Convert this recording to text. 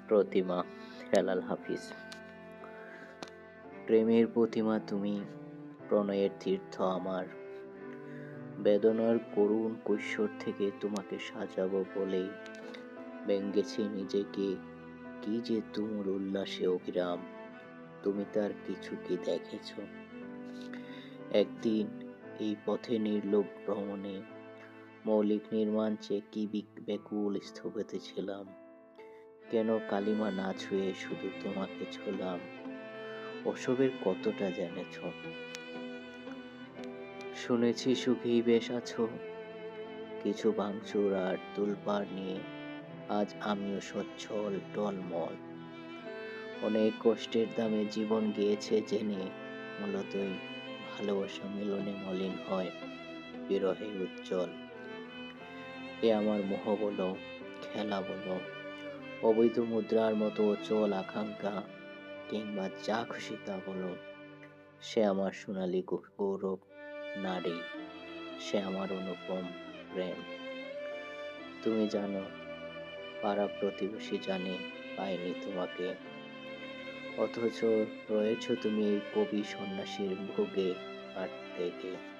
প্রতিমা। হেলাল হাফিজ। প্রেমের প্রতিমা তুমি, প্রণয়ের তীর্থ আমার। বেদনার করুণ কৈশোর থেকে তোমাকে সাজাবো বলেই ব্যঙ্গেছি নিজেকে। কি যে তুমুল উল্লাসে অবিরাম, তুমি তার কিছু কি দেখেছ? একদিন এই পথে নির্লোভ ভ্রমণে মৌলিক নির্মাণ চেয়ে কি ব্যাকুল স্থপতি ছিলাম। কেন কালিমা না ছুঁয়ে শুধু তোমাকে ছোলাম? ওসবের কতটা জেনেছ? শুনেছি সুখেই বেশ আছো, কিছু ভাঙচুর আর তুলপাড় নিয়ে আজ আমিও সচ্ছল টলমল। অনেক কষ্টের দামে জীবন গিয়েছে জেনে, মূলতই ভালোবাসা মিলনে মলিন হয় বিরহে উজ্জ্বল। এ আমার মোহ বলো, খেলা বলো, অবৈধ মুদ্রার মতো অচল আকাঙ্ক্ষা, কিংবা যা খুশি তা বলো, সে আমার সোনালী গৌরব নারী, সে আমার অনুপম প্রেম। তুমি জানো, পাড়া প্রতিবেশী জানে পাইনি তোমাকে, অথচ রয়েছ তুমি এই কবি সন্ন্যাসীর ভোগে আর থেকে।